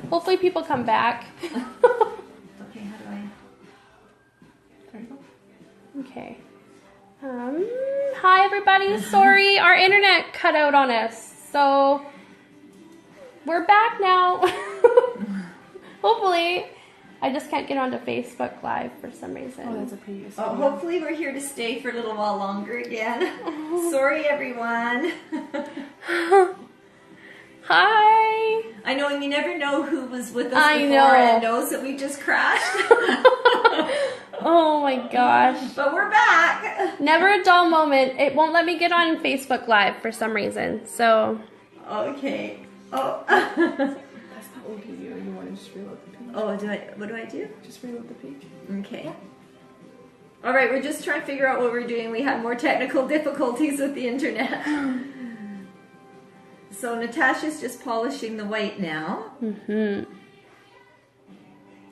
Hopefully people come back. Okay, how do I? There you go. Okay. Hi everybody. Sorry, our internet cut out on us. So we're back now. Hopefully. I just can't get onto Facebook Live for some reason. Oh, that's a previous Oh, video. hopefully we're here to stay for a little while longer again. Sorry, everyone. Hi. I know, and you never know who was with us I before know. and knows that we just crashed. Oh my gosh. But we're back. Never a dull moment. It won't let me get on Facebook Live for some reason. So. Okay. Oh. That's the old video. You want to just reload the page? Oh, what do I do? Just reload the page. Okay. All right, we're just trying to figure out what we're doing. We had more technical difficulties with the internet. So Natasha's just polishing the white now. Mm-hmm.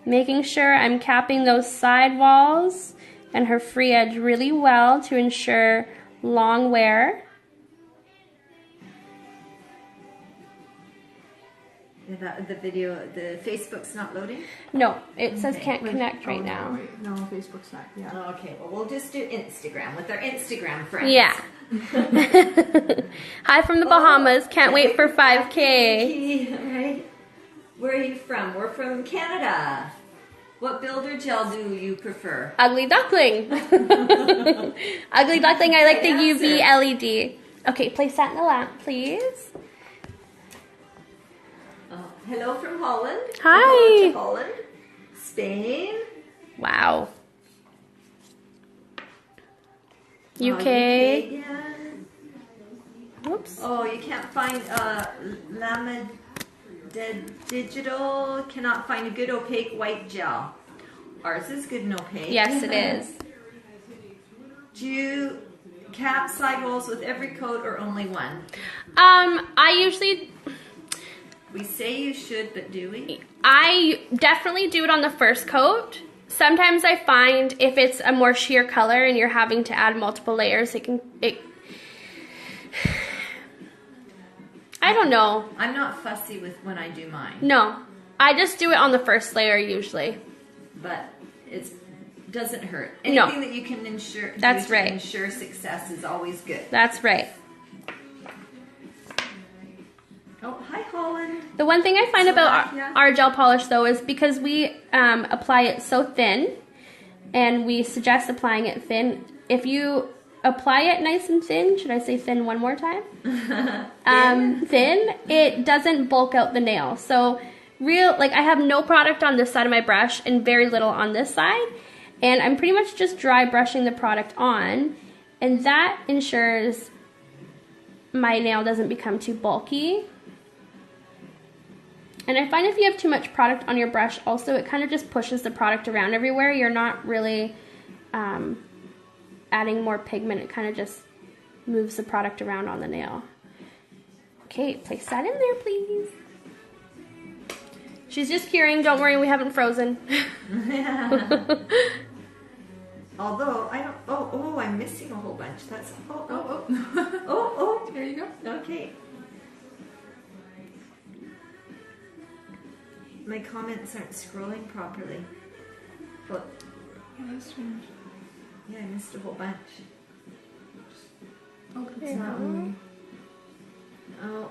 Making sure I'm capping those side walls and her free edge really well to ensure long wear. The video, the Facebook's not loading? No, it says Okay. can't connect right no, now. wait. No, Facebook's not. Yeah. Okay, well, we'll just do Instagram with our Instagram friends. Yeah. Hi from the Bahamas. Can't wait for 5K. Okay, all right. Where are you from? We're from Canada. What builder gel do you prefer? Ugly Duckling. Ugly Duckling, I like the Good UV answer. LED. Okay, place that in the lamp, please. Oh, hello from Holland. Hi. Hello to Holland. Spain. Wow. Oh, UK. again. Oops. Oh, you can't find Lamed Digital. Cannot find a good opaque white gel. Ours is good and opaque. Yes, it is. Do you cap sidewalls with every coat or only one? I usually, We say you should, but do we? I definitely do it on the first coat. Sometimes I find if it's a more sheer color and you're having to add multiple layers, I don't know. I'm not fussy with when I do mine, No, I just do it on the first layer usually. but it doesn't hurt. No. Anything that you can ensure, That's do to right. ensure success is always good. That's right. Oh, hi Holland. The one thing I find about Slovakia. our gel polish though is because we apply it so thin, and we suggest applying it thin. If you apply it nice and thin, should I say thin one more time? Thin, it doesn't bulk out the nail. So I have no product on this side of my brush and very little on this side. And I'm pretty much just dry brushing the product on, and that ensures my nail doesn't become too bulky. And I find if you have too much product on your brush also, it kind of just pushes the product around everywhere. You're not really adding more pigment. It kind of just moves the product around on the nail. Okay, place that in there, please. She's just curing. Don't worry, we haven't frozen. Although I don't. Oh, I'm missing a whole bunch. That's. Oh. Oh. There you go. Okay. My comments aren't scrolling properly. But Yeah, that's strange. yeah, I missed a whole bunch. Oh, it's not moving. Oh.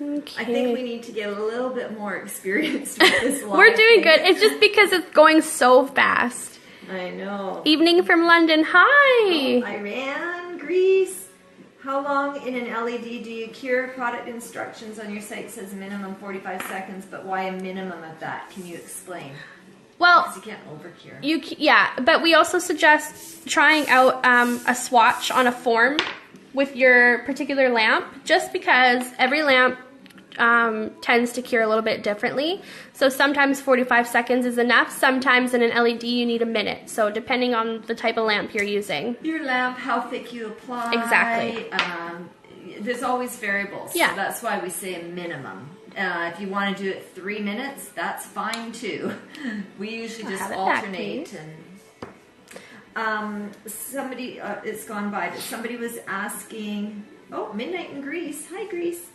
Okay. I think we need to get a little bit more experienced with this live We're doing thing. good. It's just because it's going so fast. I know. Evening from London. Hi. Iran, Greece. How long in an LED do you cure? Product instructions on your site says minimum 45 seconds, but why a minimum of that? Can you explain? Well, Because you can't overcure. yeah, but we also suggest trying out a swatch on a form with your particular lamp, just because every lamp tends to cure a little bit differently. So sometimes 45 seconds is enough. Sometimes in an LED you need a minute. So depending on the type of lamp you're using. Your lamp, how thick you apply. Exactly. There's always variables. Yeah. So that's why we say a minimum. If you want to do it 3 minutes, that's fine too. We usually I'll just have it back, alternate please. and it's gone by, but somebody was asking, oh, midnight in Greece. Hi, Greece.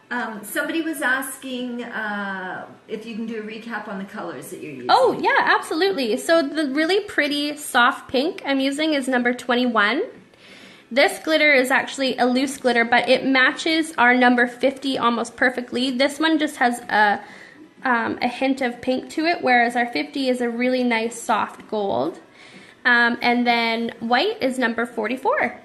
Somebody was asking if you can do a recap on the colors that you're using. Oh, yeah, absolutely. So the really pretty soft pink I'm using is number 21. This glitter is actually a loose glitter, but it matches our number 50 almost perfectly. This one just has a hint of pink to it, whereas our 50 is a really nice soft gold. And then white is number 44.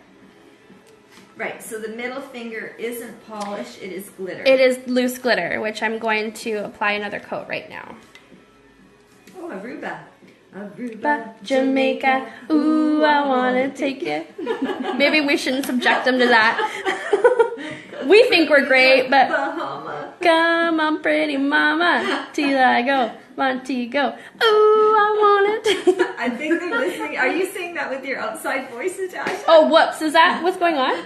Right, so the middle finger isn't polish, it is glitter. It is loose glitter, which I'm going to apply another coat right now. Oh, Aruba. Aruba, Jamaica, ooh, I wanna take you. Maybe we shouldn't subject them to that. We think we're great, but Bahama. come on, pretty mama, till I go, Montego. Ooh, I want it. I think they're listening. Are you saying that with your outside voice, Natasha? Oh, whoops! Is that what's going on?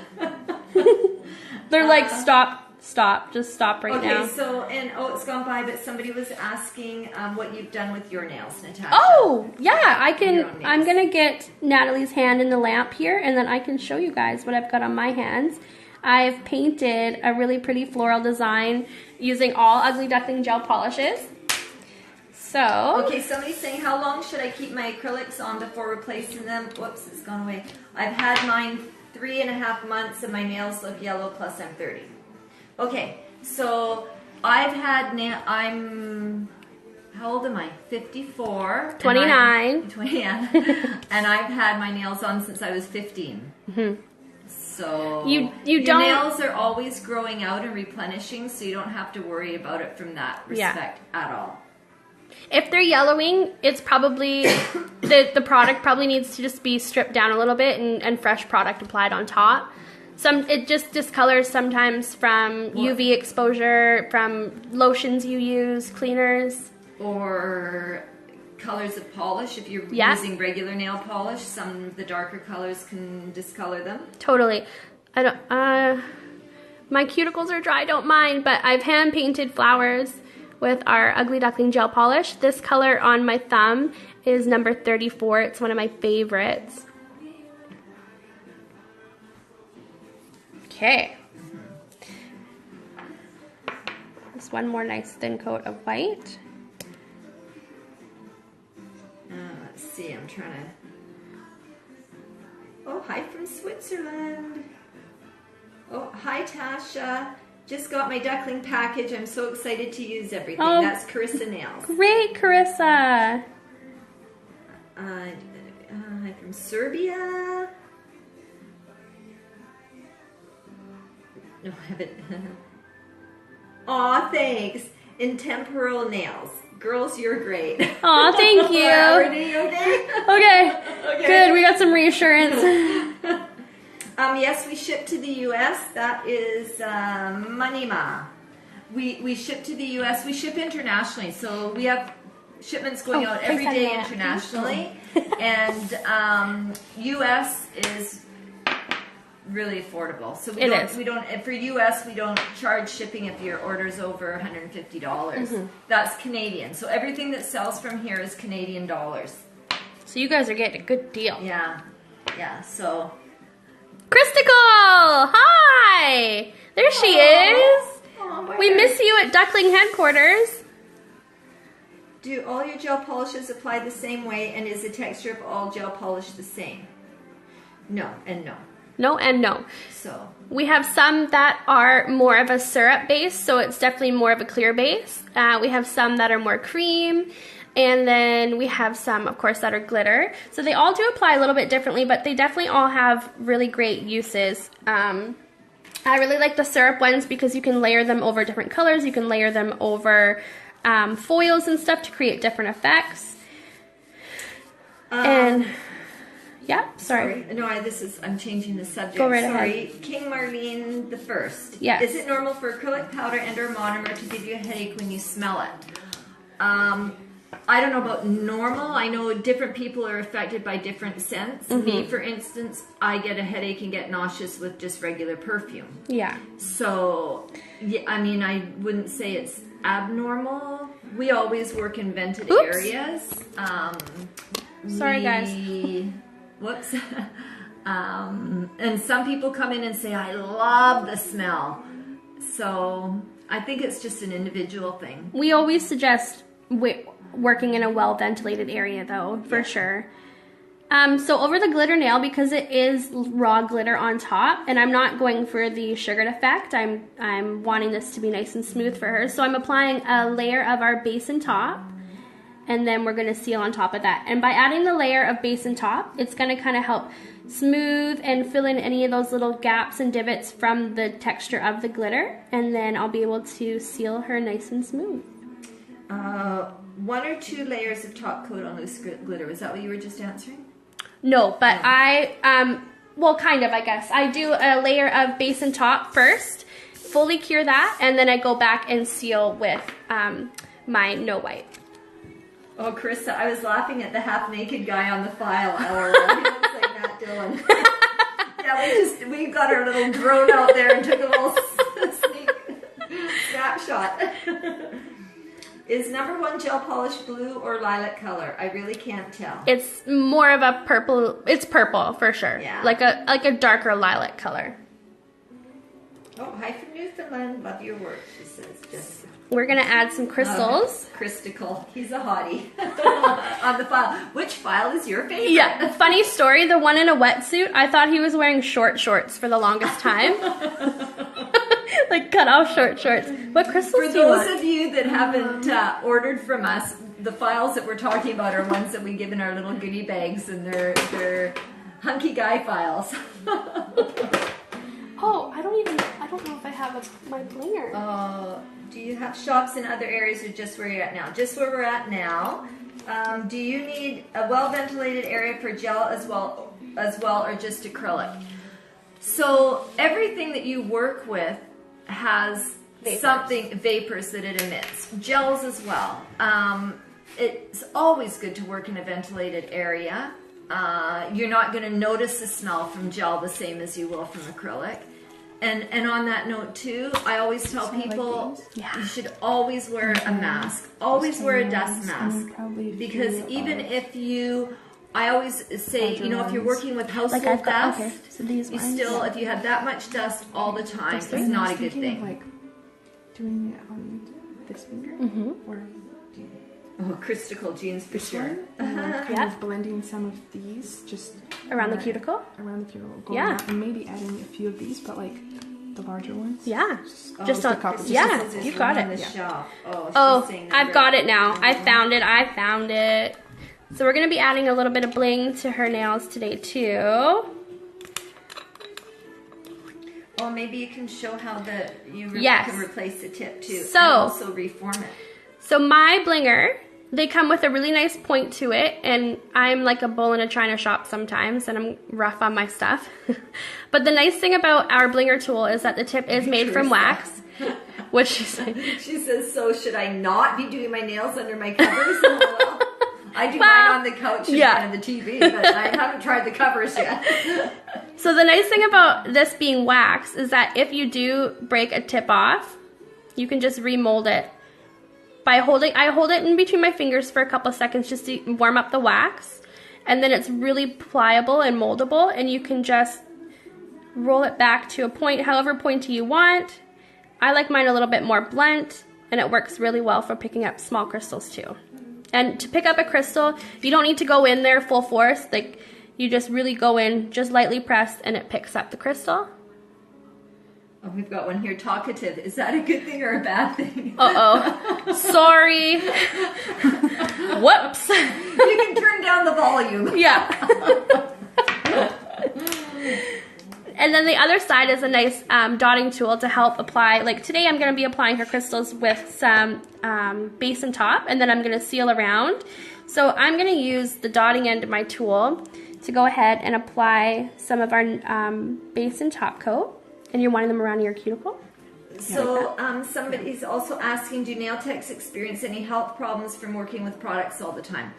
They're like, stop, just stop right now. Okay, so, and it's gone by, but somebody was asking what you've done with your nails, Natasha. Oh, yeah, I Your can. own nails. I'm gonna get Natalie's hand in the lamp here, and then I can show you guys what I've got on my hands. I've painted a really pretty floral design using all Ugly Duckling gel polishes. So, Okay, somebody's saying, how long should I keep my acrylics on before replacing them? Whoops, it's gone away. I've had mine 3.5 months and my nails look yellow, plus I'm 30. Okay, so I've had how old am I? 54. 29. 20, yeah. And I've had my nails on since I was 15. Mhm. So You your don't- nails are always growing out and replenishing, so you don't have to worry about it from that Yeah. respect at all. If they're yellowing, it's probably, the product probably needs to just be stripped down a little bit and fresh product applied on top. It just discolors sometimes from UV exposure, from lotions you use, cleaners. Or colors of polish. If you're Yeah. using regular nail polish, some of the darker colors can discolor them. Totally. I don't, my cuticles are dry, don't mind, but I've hand painted flowers with our Ugly Duckling gel polish. This color on my thumb is number 34. It's one of my favorites. Okay. Just one more nice thin coat of white. Let's see, I'm trying to... Oh, hi from Switzerland. Oh, hi Tasha. Just got my Duckling package. I'm so excited to use everything. Oh. That's Carissa Nails. Great, Carissa. Hi from Serbia. No, I haven't. Aw, thanks. Intemporal nails. Girls, you're great. Aw, thank you. Already okay? Okay, good. We got some reassurance. Yes, we ship to the U.S. That is Manima. We ship to the U.S. We ship internationally, so we have shipments going out every please day send that. internationally. And U.S. is really affordable. So we don't for US we don't charge shipping if your order's over $150. That's Canadian. So everything that sells from here is Canadian dollars. So you guys are getting a good deal. Yeah. Yeah, so Christical! Hi! There she is! oh, We miss you at Duckling headquarters. Do all your gel polishes apply the same way, and is the texture of all gel polish the same? No and no. No and no. So We have some that are more of a syrup base, so it's definitely more of a clear base. We have some that are more cream, and then we have some, of course, that are glitter. So they all do apply a little bit differently, but they definitely all have really great uses. I really like the syrup ones because you can layer them over different colors. You can layer them over foils and stuff to create different effects. And yeah, sorry. No, I'm changing the subject. Go right sorry. ahead. King Marlene the First. Yes. Is it normal for acrylic powder and or monomer to give you a headache when you smell it? I don't know about normal. I know different people are affected by different scents. Me, for instance, I get a headache and get nauseous with just regular perfume. Yeah. So, yeah, I mean, I wouldn't say it's abnormal. We always work in vented Oops. areas. Sorry, guys. Whoops. And some people come in and say, I love the smell. So I think it's just an individual thing. We always suggest working in a well-ventilated area, though, for sure. So over the glitter nail, because it is raw glitter on top, and I'm not going for the sugared effect, I'm wanting this to be nice and smooth for her. So I'm applying a layer of our base and top, and then we're going to seal on top of that. And by adding the layer of base and top, it's going to kind of help smooth and fill in any of those little gaps and divots from the texture of the glitter, and then I'll be able to seal her nice and smooth. 1 or 2 layers of top coat on loose glitter. Was that what you were just answering? No, but well, kind of, I guess. I do a layer of base and top first, fully cure that, and then I go back and seal with my No White. Oh, Carissa, I was laughing at the half-naked guy on the file hour. He looks like Matt Dillon. Yeah, we got our little drone out there and took a little sneak snapshot. Is number 1 gel polish blue or lilac color? I really can't tell. It's more of a purple. It's purple for sure. Yeah. Like a darker lilac color. Oh, hi from Newfoundland. Love your work, she says. Just We're gonna add some crystals. Christical. He's a hottie. On the file. Which file is your favorite? Yeah. Funny story. The one in a wetsuit. I thought he was wearing short shorts for the longest time. Like cut off short shorts. What crystals do you want? For those of you that haven't ordered from us, the files that we're talking about are ones that we give in our little goodie bags, and they're hunky guy files. Oh, I don't know if I have my blinger. Do you have shops in other areas or just where you're at now? Just where we're at now. Do you need a well-ventilated area for gel as well, or just acrylic? So everything that you work with has vapors that it emits. Gels as well. It's always good to work in a ventilated area. You're not going to notice the smell from gel the same as you will from acrylic. And on that note too, I always tell people you should always wear a mask. Always wear a dust mask. Because even if I always say, you know, if you're working with household dust, so these you still, if you have that much dust all the time, it's not a good thing. Like doing it on this finger, or oh, crystal jeans for sure. kind of blending some of these just Around the cuticle? Around the cuticle. Going out and maybe adding a few of these, but like the larger ones. Yeah. Just on, a couple. yeah, you got it. Oh, I've got it now. I found it. So we're going to be adding a little bit of bling to her nails today too. Or maybe you can show how you can replace the tip too, so, and also reform it. So my blinger, they come with a really nice point to it, and I'm like a bull in a china shop sometimes, and I'm rough on my stuff. But the nice thing about our blinger tool is that the tip is made from wax. What'd she say? She says, so should I not be doing my nails under my covers? Well, I do mine on the couch in front of the TV, but I haven't tried the covers yet. So the nice thing about this being wax is that if you do break a tip off, you can just remold it. I hold it in between my fingers for a couple seconds just to warm up the wax, and then it's really pliable and moldable, and you can just roll it back to a point, however pointy you want. I like mine a little bit more blunt, and it works really well for picking up small crystals too. And to pick up a crystal, you don't need to go in there full force. Like, you just really go in, just lightly press, and it picks up the crystal. Oh, we've got one here, talkative. Is that a good thing or a bad thing? Uh-oh. Sorry. Whoops. You can turn down the volume. Yeah. And then the other side is a nice dotting tool to help apply. Like today I'm going to be applying her crystals with some base and top, and then I'm going to seal around. So I'm going to use the dotting end of my tool to go ahead and apply some of our base and top coat. And you're wanting them around your cuticle? So somebody's also asking, do nail techs experience any health problems from working with products all the time?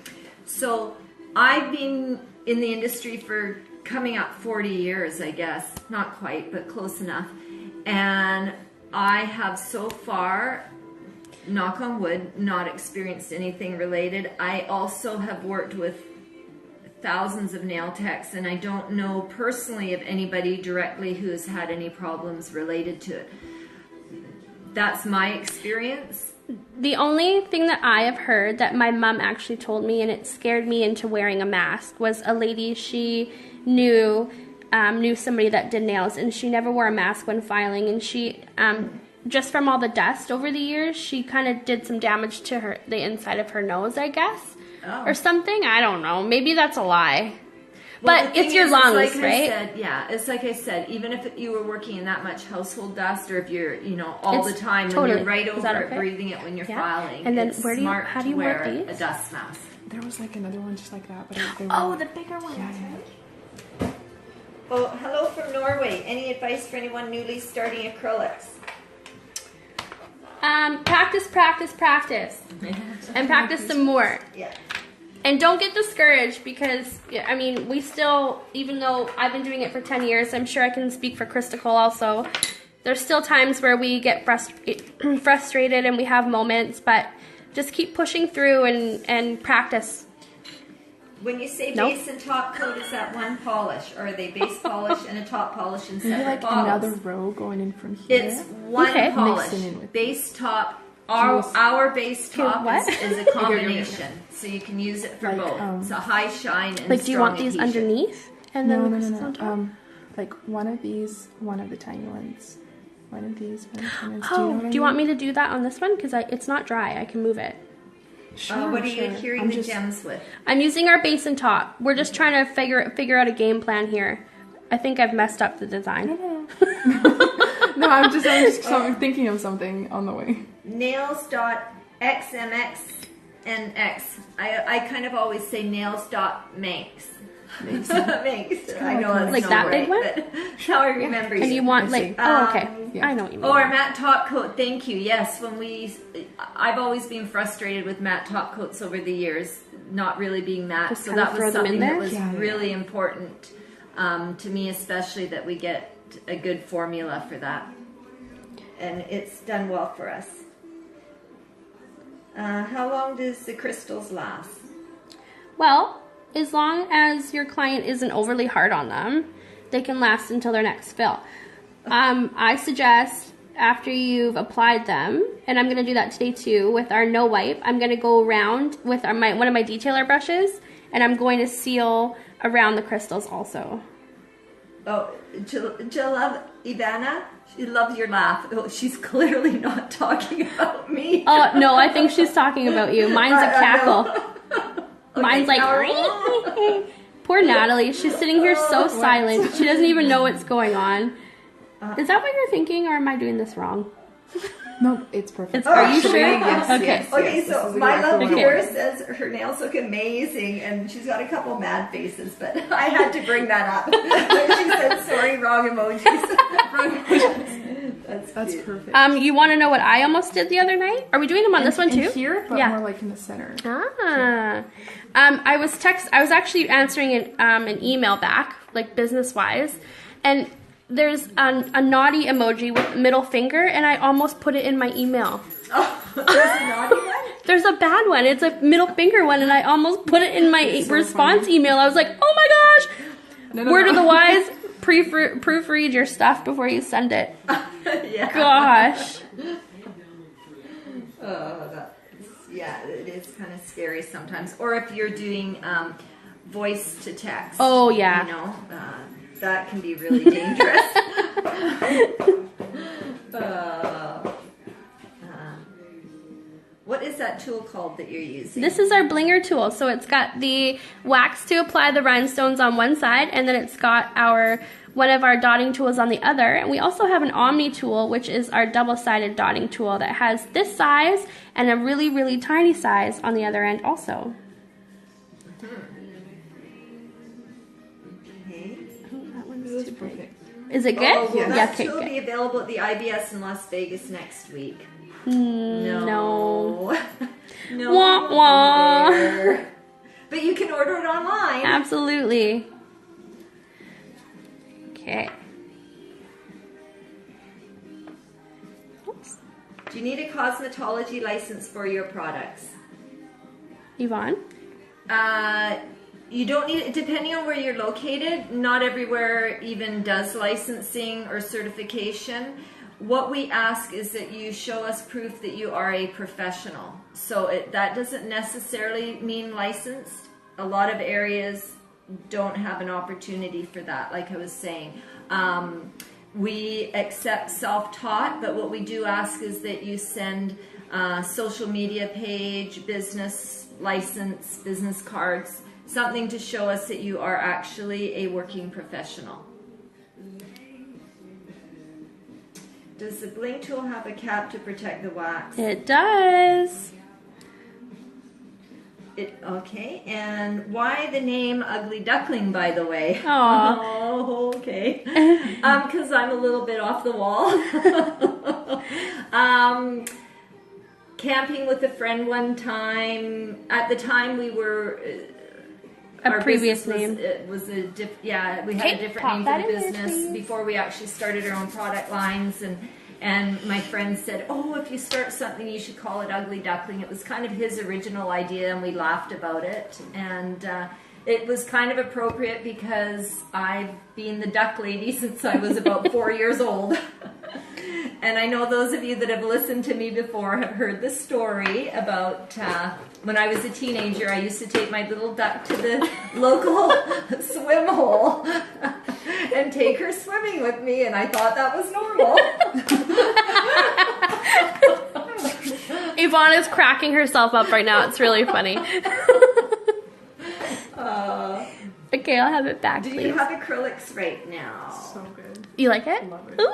So I've been in the industry for coming up 40 years, I guess. Not quite, but close enough. And I have so far, knock on wood, not experienced anything related. I also have worked with thousands of nail techs, and I don't know personally of anybody directly who has had any problems related to it. That's my experience. The only thing that I have heard that my mom actually told me, and it scared me into wearing a mask, was a lady she knew somebody that did nails, and she never wore a mask when filing, and she just from all the dust over the years, she kind of did some damage to the inside of her nose, I guess, or something. I don't know. Maybe that's a lie. Well, but it's your lungs, like right? It's like I said, even if you were working in that much household dust, or if you're, all the time, when you're right over it, breathing it when you're filing, and then it's smart how do you wear wear these? A dust mask. There was like another one just like that, but the bigger one. Yeah. Oh, hello from Norway. Any advice for anyone newly starting acrylics? Practice, and practice some more. Yeah. And don't get discouraged because, I mean, we still, even though I've been doing it for 10 years, I'm sure I can speak for Christical also, there's still times where we get frustrated and we have moments, but just keep pushing through and practice. When you say base and top coat, is that one polish? Or are they base polish and a top polish in separate like bottles? Another row going in from here? It's one polish. Base top. Our base top is a combination, so you can use it for both. It's a high shine and do you want these underneath? And then no. Like one of these, one of the tiny ones. One of these, one of the tiny ones. Do you want me to do that on this one? Because it's not dry. I can move it. Sure, what are you curing the gems with? I'm using our base and top. We're just trying to figure out a game plan here. I think I've messed up the design. No, I'm just thinking of something on the way. Nails.xmx and X. I kind of always say nails.makes. Makes. I know that's like not that right, big one. But how I remember. And you want okay. I know what you mean. Or matte top coat. Thank you. Yes, I've always been frustrated with matte top coats over the years, not really being matte. Just so that was something that was really important to me, especially that we get a good formula for that, and it's done well for us. How long does the crystals last? Well, as long as your client isn't overly hard on them, they can last until their next fill. I suggest after you've applied them, and I'm going to do that today too with our no wipe, I'm going to go around with one of my detailer brushes, and I'm going to seal around the crystals also. Oh, Jill love Ivana. She loves your laugh. Oh, she's clearly not talking about me. Oh, no, I think she's talking about you. Mine's a cackle. Okay, mine's like, poor Natalie. She's sitting here so silent. She doesn't even know what's going on. Is that what you're thinking, or am I doing this wrong? No, it's perfect. Are you sure? Yes. Okay. Yes, okay, yes, so my love here says her nails look amazing, and she's got a couple mad faces, but I had to bring that up. She said, sorry, wrong emojis. That's perfect. You want to know what I almost did the other night? Are we doing them on this one too? Here, but more like in the center. I was actually answering an email back, like business-wise, and there's a naughty emoji with middle finger, and I almost put it in my email. Oh, there's a naughty one? There's a bad one. It's a middle finger one, and I almost put it in my response email. I was like, oh my gosh! Word of the wise, proofread your stuff before you send it. Yeah. Gosh. Yeah, it is kind of scary sometimes. Or if you're doing voice to text. Oh, yeah. That can be really dangerous. What is that tool called that you're using? This is our blinger tool. So it's got the wax to apply the rhinestones on one side, and then it's got one of our dotting tools on the other. And we also have an Omni tool, which is our double-sided dotting tool that has this size and a really, really tiny size on the other end also. This is perfect. Is it good? Oh, well, that tool will be available at the IBS in Las Vegas next week. No. No. Wah, wah. But you can order it online. Absolutely. Okay. Oops. Do you need a cosmetology license for your products? Yvonne? You don't need it, depending on where you're located. Not everywhere even does licensing or certification. what we ask is that you show us proof that you are a professional. So that doesn't necessarily mean licensed. A lot of areas don't have an opportunity for that, like I was saying. We accept self-taught, but what we do ask is that you send social media page, business license, business cards, something to show us that you are actually a working professional. Does the bling tool have a cap to protect the wax? It does. Okay, and why the name Ugly Duckling, by the way? Aww. Oh, okay. Because I'm a little bit off the wall. Camping with a friend one time. At the time, we were... A previous name. We had a different name for the business before we actually started our own product lines, and my friend said, oh, if you start something, you should call it Ugly Duckling. It was kind of his original idea, and we laughed about it. And it was kind of appropriate because I've been the duck lady since I was about 4 years old. And I know those of you that have listened to me before have heard the story about when I was a teenager, I used to take my little duck to the local swim hole and take her swimming with me, and I thought that was normal. Yvonne is cracking herself up right now. It's really funny. Okay, I'll have it back, Do please. you have acrylics right now? So good. You like it? Love it. Ooh.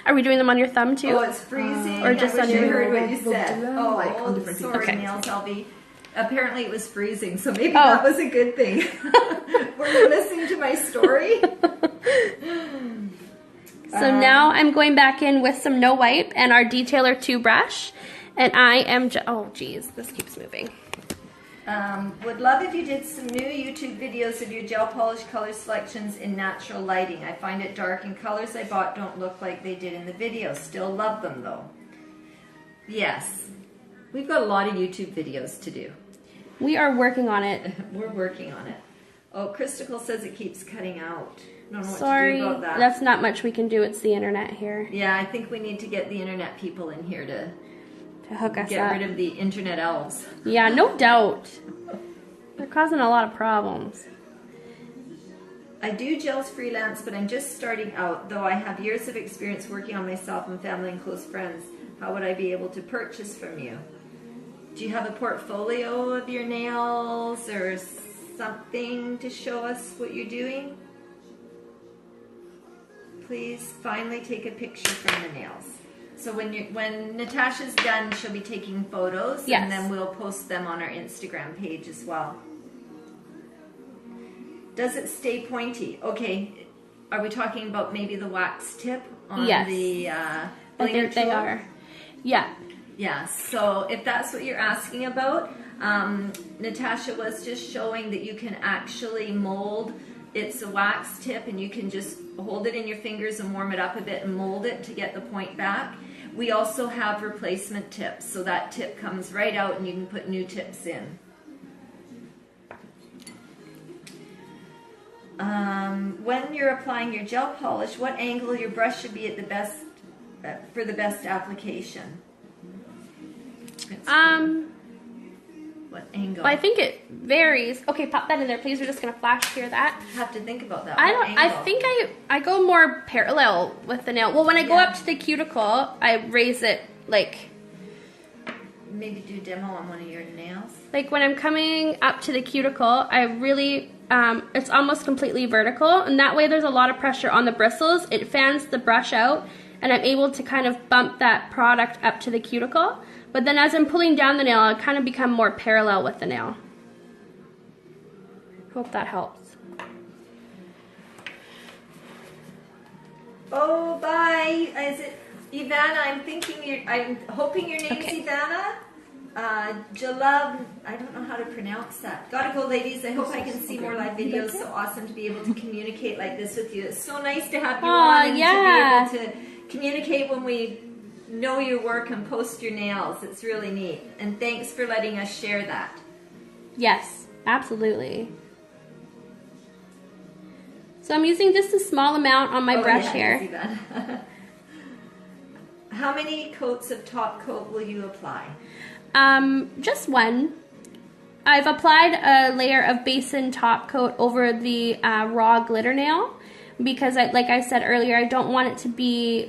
Are we doing them on your thumb too? Oh, it's freezing. Or just I on wish your I heard what you We'll said. do them, Oh, like, on different sorry, Okay. Nails Elvie. Apparently it was freezing, so maybe that was a good thing. Were you listening to my story? So now I'm going back in with some No Wipe and our Detailer 2 brush. And I am oh geez, this keeps moving. Would love if you did some new YouTube videos of your gel polish color selections in natural lighting. I find it dark and colors I bought don't look like they did in the video. Still love them though. Yes. We've got a lot of YouTube videos to do. We are working on it. We're working on it. Oh, Christical says it keeps cutting out. Don't know what Sorry, to do about that. that's not much we can do. It's the internet here Yeah, I think we need to get the internet people in here to hook us get up. rid of the internet elves. Yeah, no doubt. They're causing a lot of problems. I do gels freelance, but I'm just starting out. Though I have years of experience working on myself and family and close friends, how would I be able to purchase from you? Do you have a portfolio of your nails or something to show us what you're doing? Please finally take a picture from the nails. So when Natasha's done, she'll be taking photos, Yes. and then we'll post them on our Instagram page as well. Does it stay pointy? Okay, are we talking about maybe the wax tip on Yes. the I blinger think they tool? are. Yeah. Yeah, so if that's what you're asking about, Natasha was just showing that you can actually mold. It's a wax tip, and you can just hold it in your fingers and warm it up a bit and mold it to get the point back. We also have replacement tips, so that tip comes right out and you can put new tips in. When you're applying your gel polish, what angle your brush should be at the best for the best application? What angle? I think it varies. Okay, pop that in there, please. We're just gonna flash here that. Have to think about that. I What don't. I angle? think I go more parallel with the nail. Well, when I go Yeah. up to the cuticle, I raise it like Maybe do a demo on one of your nails. when I'm coming up to the cuticle, I really it's almost completely vertical, and that way there's a lot of pressure on the bristles. It fans the brush out, and I'm able to kind of bump that product up to the cuticle. But then as I'm pulling down the nail, I kind of become more parallel with the nail. Hope that helps. Oh, bye. Is it Ivana? I'm hoping your name's Okay. Ivana. Jalab, I don't know how to pronounce that. Gotta go, ladies. I hope I can see more live videos. So awesome to be able to communicate like this with you. It's so nice to have you on and yeah. to be able to communicate when we know your work and post your nails. It's really neat. And thanks for letting us share that. Yes, absolutely. So I'm using just a small amount on my brush yeah, here. I see that. How many coats of top coat will you apply? Just one. I've applied a layer of basin top coat over the raw glitter nail because, like I said earlier, I don't want it to be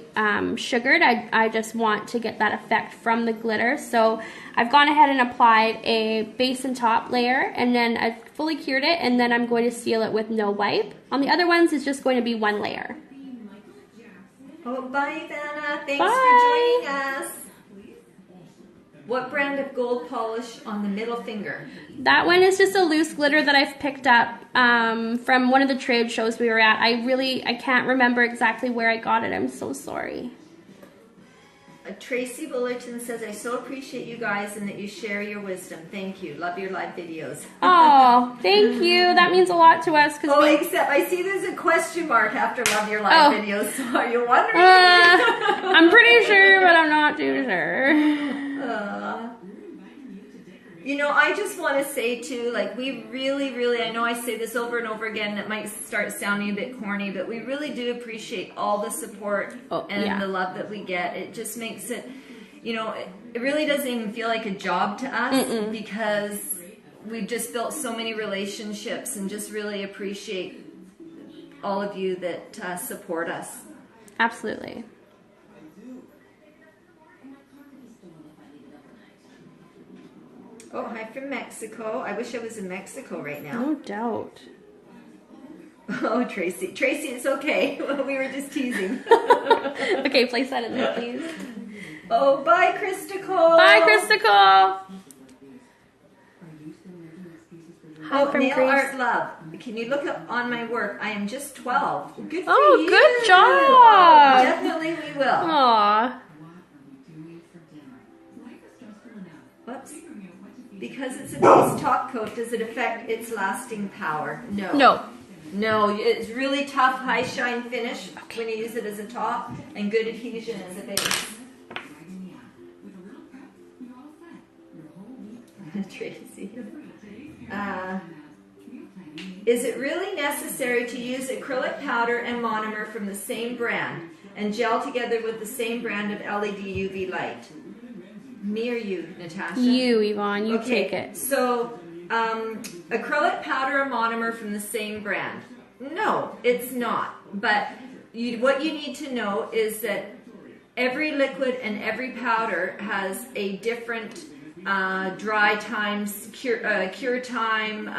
sugared. I just want to get that effect from the glitter. So I've gone ahead and applied a basin top layer, and then I've fully cured it, and then I'm going to seal it with no wipe. On the other ones, it's just going to be one layer. Oh, bye, Vanna. Thanks Bye. for joining us. What brand of gold polish on the middle finger? That one is just a loose glitter that I've picked up from one of the trade shows we were at. I can't remember exactly where I got it. I'm so sorry. Tracy Bullerton says, I so appreciate you guys and that you share your wisdom. Thank you. Love your live videos. Oh, thank you. That means a lot to us. Except I see there's a question mark after love your live videos. So are you wondering? I'm pretty sure, but I'm not too sure. You know, I just want to say too, like, we really, I know I say this over and over again, it might start sounding a bit corny, but we really do appreciate all the support and the love that we get. It just makes it, you know, it really doesn't even feel like a job to us because we've just built so many relationships and just really appreciate all of you that support us. Absolutely. Oh, hi from Mexico. I wish I was in Mexico right now. No doubt. Oh, Tracy. Tracy, it's okay. We were just teasing. Okay, place that in there, please. Oh, bye, Christical. Bye, Christical. Oh, nail art love. Can you look up on my work? I am just 12. Good for you. Oh, good job. Oh, definitely we will. Aw. Whoops. Because it's a base top coat, does it affect its lasting power? No. No. No, it's really tough, high shine finish when you use it as a top, and good adhesion as a base. Tracy. Is it really necessary to use acrylic powder and monomer from the same brand and gel together with the same brand of LED UV light? Me or you, Natasha? You, Yvonne. You take it. So, acrylic powder or monomer from the same brand? No, it's not. But what you need to know is that every liquid and every powder has a different dry time, cure time,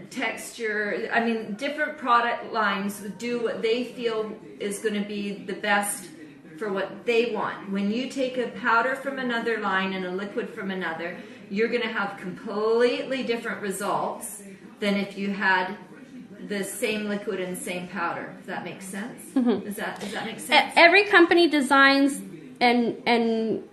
texture. I mean, different product lines do what they feel is going to be the best for what they want. When you take a powder from another line and a liquid from another, you're going to have completely different results than if you had the same liquid and same powder. Does that make sense? Mm-hmm. Does that make sense? Every company designs and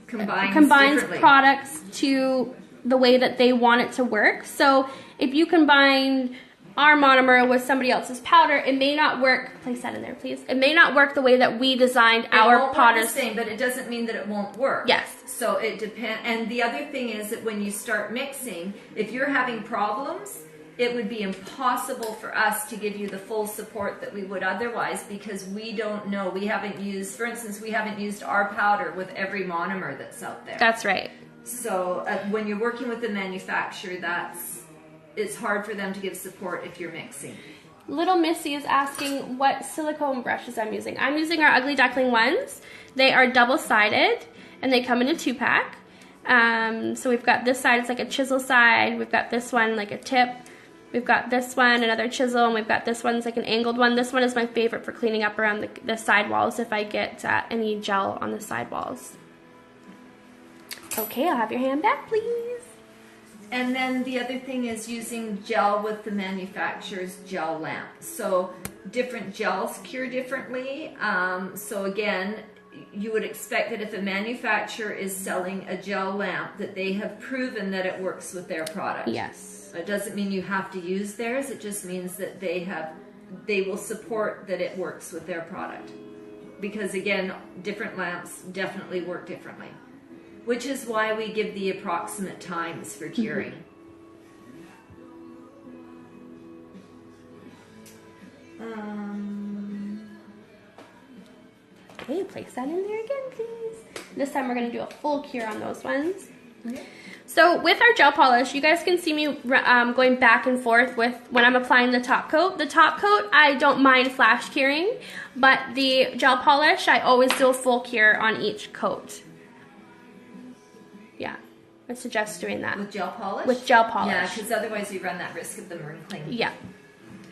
combines products to the way that they want it to work. So if you combine our monomer with somebody else's powder, it may not work. Place that in there, please. It may not work the way that we designed our powders. It won't work the same, but it doesn't mean that it won't work. Yes. So it depends. And the other thing is that when you start mixing, if you're having problems, it would be impossible for us to give you the full support that we would otherwise because we don't know. We haven't used, for instance, we haven't used our powder with every monomer that's out there. That's right. So when you're working with the manufacturer, it's hard for them to give support if you're mixing. Little Missy is asking what silicone brushes I'm using. I'm using our Ugly Duckling ones. They are double-sided, and they come in a 2-pack. So we've got this side, it's like a chisel side. We've got this one like a tip. We've got this one, another chisel, and we've got this one, it's like an angled one. This one is my favorite for cleaning up around the side walls if I get any gel on the side walls. Okay, I'll have your hand back, please. And then the other thing is using gel with the manufacturer's gel lamp. So different gels cure differently. So again, you would expect that if a manufacturer is selling a gel lamp that they have proven that it works with their product. Yes. It doesn't mean you have to use theirs. It just means that they will support that it works with their product. Because again, different lamps definitely work differently. Which is why we give the approximate times for curing. Okay, place that in there again, please. This time we're gonna do a full cure on those ones. Okay. So with our gel polish, you guys can see me going back and forth with when I'm applying the top coat. The top coat, I don't mind flash curing, but the gel polish, I always do a full cure on each coat. Yeah, I suggest doing that. With gel polish? With gel polish. Yeah, because otherwise you run that risk of them wrinkling. Yeah.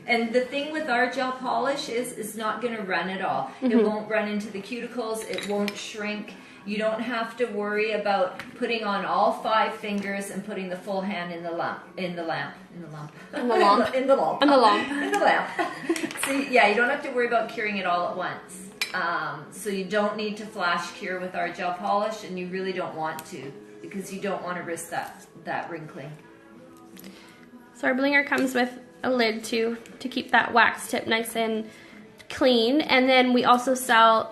And the thing with our gel polish is it's not going to run at all. Mm-hmm. It won't run into the cuticles. It won't shrink. You don't have to worry about putting on all 5 fingers and putting the full hand in the lamp. So yeah, you don't have to worry about curing it all at once. So you don't need to flash cure with our gel polish, and you really don't want to, because you don't want to risk that wrinkling. So our blinger comes with a lid to keep that wax tip nice and clean, and then we also sell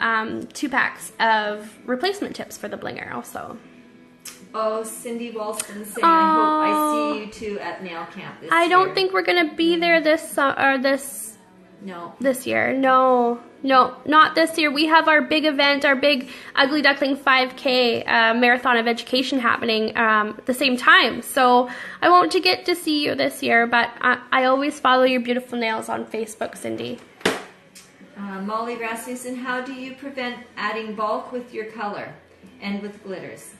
2 packs of replacement tips for the blinger also. Oh, Cindy Walston saying, I hope I see you too at nail camp this year. I don't think we're gonna be there this year. No, not this year. We have our big event, our big Ugly Duckling 5K marathon of education happening at the same time. So I won't get to see you this year, but I always follow your beautiful nails on Facebook, Cindy. Molly Rasmussen, how do you prevent adding bulk with your color and with glitters?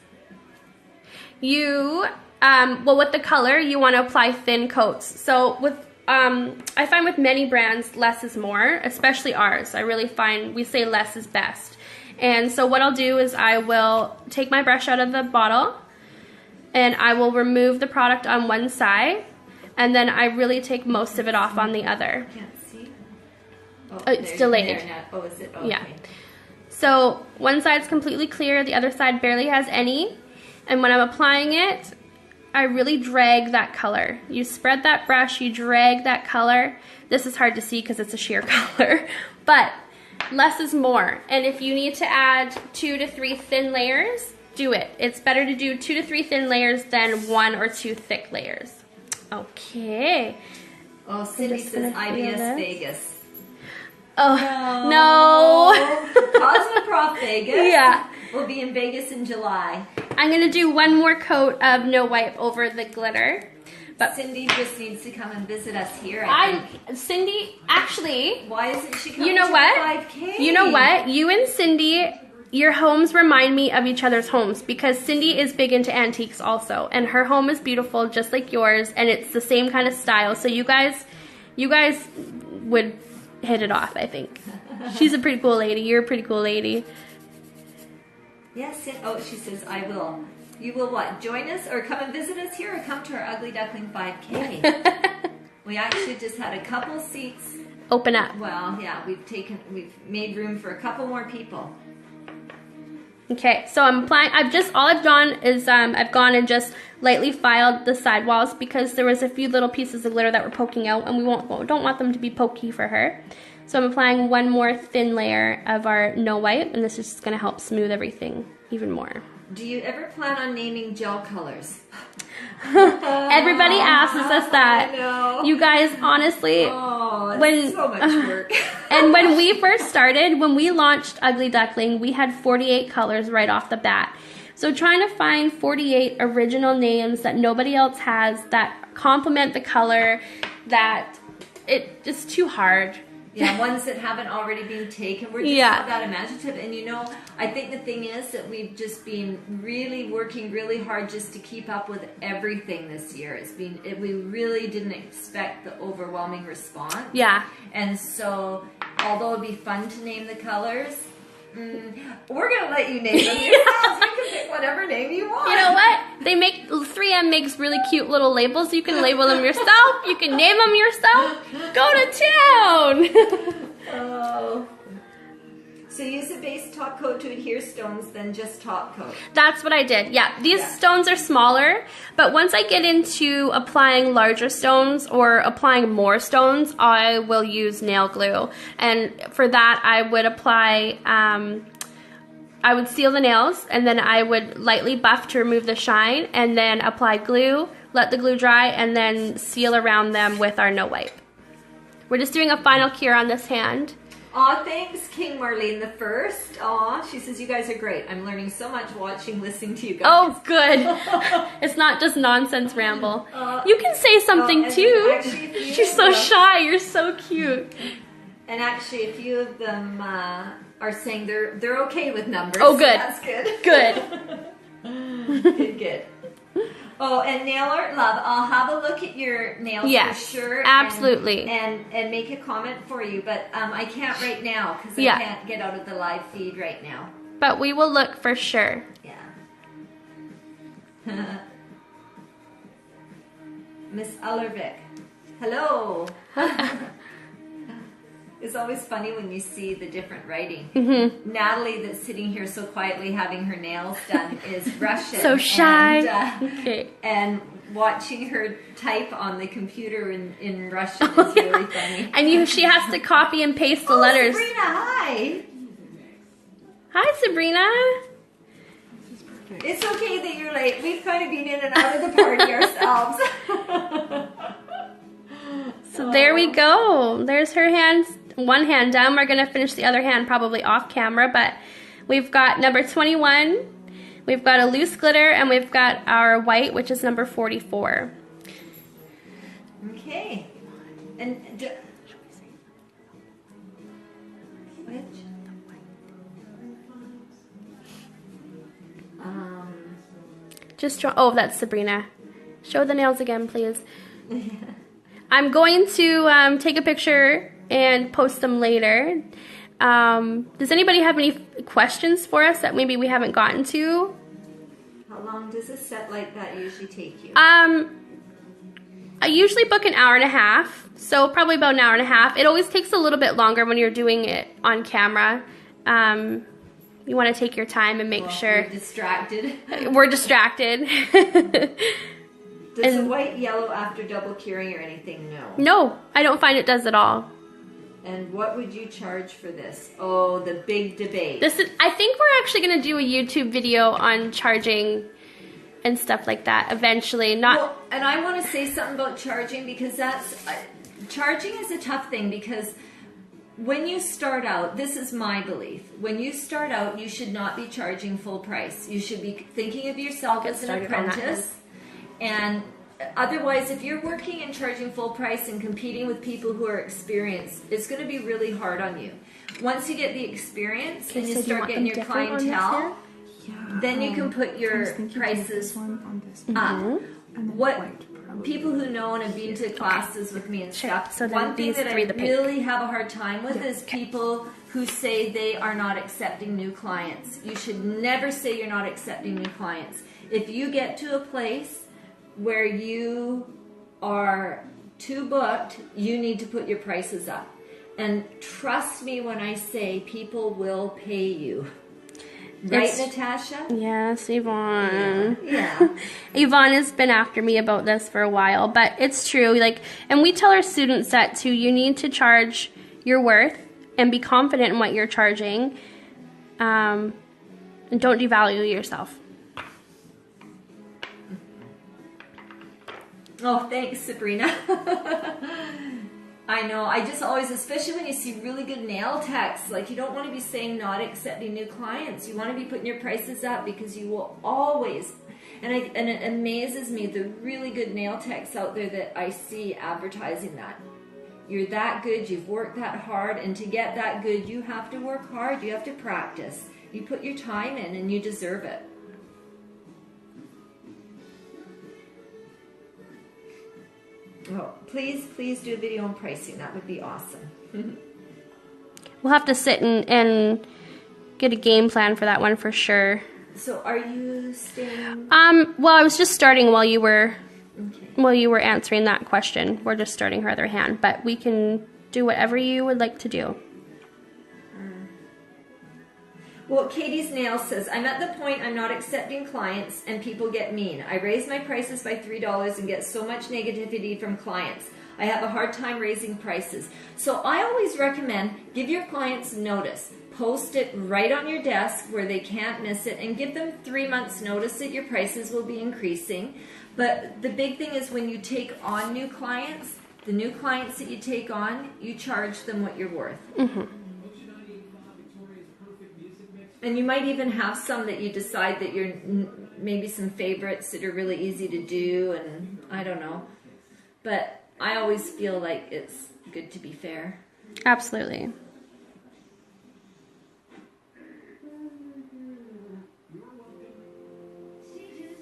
You, well, with the color, you want to apply thin coats. So with, I find with many brands, less is more, especially ours. I really find we say less is best. And so what I'll do is I will take my brush out of the bottle and I will remove the product on one side, and then I really take most of it off on the other. Oh, it's delayed. Oh, is it? Okay. Yeah. So one side's completely clear, the other side barely has any. And when I'm applying it, I really drag that color. You spread that brush, you drag that color. This is hard to see because it's a sheer color, but less is more. And if you need to add 2 to 3 thin layers, do it. It's better to do 2 to 3 thin layers than 1 or 2 thick layers. Okay. Oh, Cindy says IBS Vegas. Oh, no. Cosmoprof Vegas. Yeah. We'll be in Vegas in July. I'm going to do one more coat of No Wipe over the glitter. But Cindy just needs to come and visit us here. Cindy, actually. Why isn't she coming to the 5K? You know what? You and Cindy, your homes remind me of each other's homes, because Cindy is big into antiques also. And her home is beautiful, just like yours. And it's the same kind of style. So you guys would hit it off, I think. She's a pretty cool lady. You're a pretty cool lady. Yes. Oh, she says, I will. You will what? Join us or come and visit us here, or come to our Ugly Duckling 5K? We actually just had a couple seats open up. Well, yeah, we've made room for a couple more people. Okay, so I'm applying. All I've done is I've gone and just lightly filed the sidewalls, because there was a few little pieces of glitter that were poking out, and we don't want them to be pokey for her. So I'm applying one more thin layer of our No Wipe, and this is just going to help smooth everything even more. Do you ever plan on naming gel colors? Everybody asks us that. I know. You guys, honestly, it's so much work. And when we first started, when we launched Ugly Duckling, we had 48 colors right off the bat. So trying to find 48 original names that nobody else has that complement the color, it's too hard. Yeah, ones that haven't already been taken. We're just not that imaginative. And you know, I think the thing is that we've just been really working really hard just to keep up with everything this year. We really didn't expect the overwhelming response. Yeah. And so, although it'd be fun to name the colors, we're going to let you name them yourselves. You can pick whatever name you want. You know what? 3M makes really cute little labels. You can label them yourself. You can name them yourself. Go to town. Oh. So use a base top coat to adhere stones, then just top coat. That's what I did. Yeah, these stones are smaller, but once I get into applying larger stones or applying more stones, I will use nail glue. And for that, I would apply, I would seal the nails, and then I would lightly buff to remove the shine, and then apply glue, let the glue dry, and then seal around them with our No Wipe. We're just doing a final cure on this hand. Aw, thanks, King Marlene the First. Aw, she says, you guys are great. I'm learning so much watching, listening to you guys. Oh, good. It's not just nonsense ramble. You can say something too. Actually, She's so shy. You're so cute. And actually, a few of them are saying they're okay with numbers. Oh, good. So that's good. Good. Good. Oh, and Nail Art Love, I'll have a look at your nails for sure. Absolutely. And make a comment for you, but I can't right now because I can't get out of the live feed right now. But we will look for sure. Yeah. Miss Ullervik, hello. It's always funny when you see the different writing. Natalie, that's sitting here so quietly having her nails done, is Russian. So shy. And, and watching her type on the computer in Russian is really funny. And she has to copy and paste the letters. Sabrina, hi. Hi, Sabrina. It's okay that you're late. We've kind of been in and out of the party ourselves. So there we go. There's her hands. One hand done. We're going to finish the other hand probably off camera, but we've got number 21. We've got a loose glitter, and we've got our white, which is number 44. Okay. And which? Just draw. Oh, that's Sabrina. Show the nails again, please. I'm going to take a picture and post them later. Does anybody have any questions for us that maybe we haven't gotten to? How long does a set like that usually take you? I usually book an hour and a half, so probably about an hour and a half. It always takes a little bit longer when you're doing it on camera. You want to take your time and make sure. We're distracted. We're distracted. Does the white yellow after double curing or anything? No. No, I don't find it does at all. And what would you charge for this? Oh, the big debate. I think we're actually going to do a YouTube video on charging and stuff like that eventually. Well, and I want to say something about charging because charging is a tough thing because when you start out, this is my belief. When you start out, you should not be charging full price. You should be thinking of yourself as an apprentice. And otherwise, if you're working and charging full price and competing with people who are experienced, it's going to be really hard on you. Once you get the experience and you start getting your clientele, then you can put your prices up. What people who know and have been to classes with me and stuff, so one thing that I really have a hard time with is people who say they are not accepting new clients. You should never say you're not accepting new clients. If you get to a place where you are too booked, you need to put your prices up. And trust me when I say people will pay you. Right, Natasha? Yes, Yvonne. Yeah. Yvonne has been after me about this for a while, but it's true. And we tell our students that too. You need to charge your worth and be confident in what you're charging. And don't devalue yourself. Oh, thanks, Sabrina. I know. I just always, especially when you see really good nail techs, you don't want to be saying not accepting new clients. You want to be putting your prices up because you will always, and it amazes me, the really good nail techs out there that I see advertising that. You're that good, you've worked that hard, and to get that good, you have to work hard, you have to practice. You put your time in and you deserve it. Oh, please do a video on pricing. That would be awesome. We'll have to sit and get a game plan for that one for sure. So are you staying? Well, I was just starting while you were answering that question. We're just starting her other hand, but we can do whatever you would like to do. Well, Katie's Nails says, I'm at the point I'm not accepting clients and people get mean. I raise my prices by $3 and get so much negativity from clients. I have a hard time raising prices. So I always recommend give your clients notice. Post it right on your desk where they can't miss it and give them 3 months notice that your prices will be increasing. But the big thing is when you take on new clients, the new clients that you take on, you charge them what you're worth. And you might even have some that you decide that you're maybe some favorites that are really easy to do, and I don't know. But I always feel like it's good to be fair. Absolutely.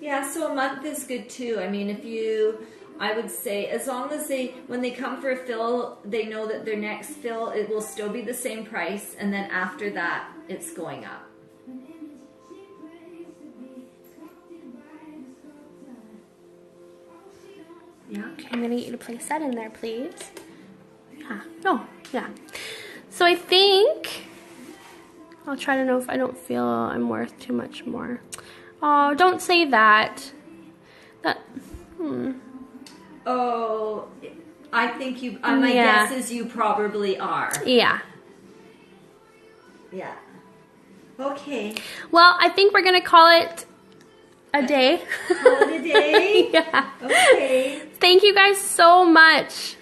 Yeah, so a month is good too. I mean, I would say as long as when they come for a fill, they know that their next fill, it will still be the same price, and then after that, it's going up. Yeah. Okay, I'm gonna get you to place that in there, please. Yeah. So I think I'll try to know if I don't feel I'm worth too much more. Oh, don't say that. Oh, I think you. My guess is you probably are. Yeah. Yeah. Okay. Well, I think we're gonna call it a day. Call it a day? Yeah. Okay. Thank you guys so much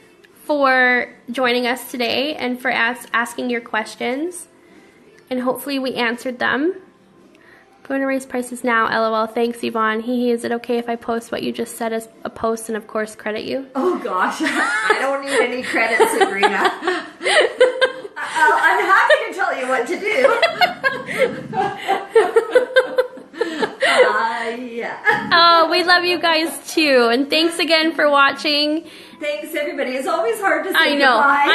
for joining us today and for asking your questions. And hopefully we answered them. Going to raise prices now, LOL. Thanks, Yvonne. Is it okay if I post what you just said as a post and of course credit you? Oh gosh, I don't need any credit, Sabrina. I'm happy to tell you what to do. Yeah. Oh, we love you guys too. And thanks again for watching. Thanks, everybody. It's always hard to say I know, goodbye.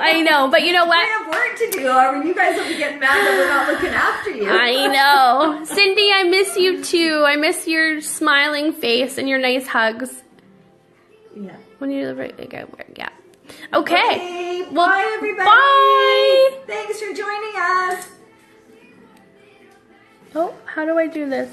I know. But you know what? I have work to do, or you guys will be getting mad that we're not looking after you. I know. Cindy, I miss you too. I miss your smiling face and your nice hugs. Yeah. When you live right, yeah. Okay. Well, bye, everybody. Bye. Thanks for joining us. Oh, how do I do this?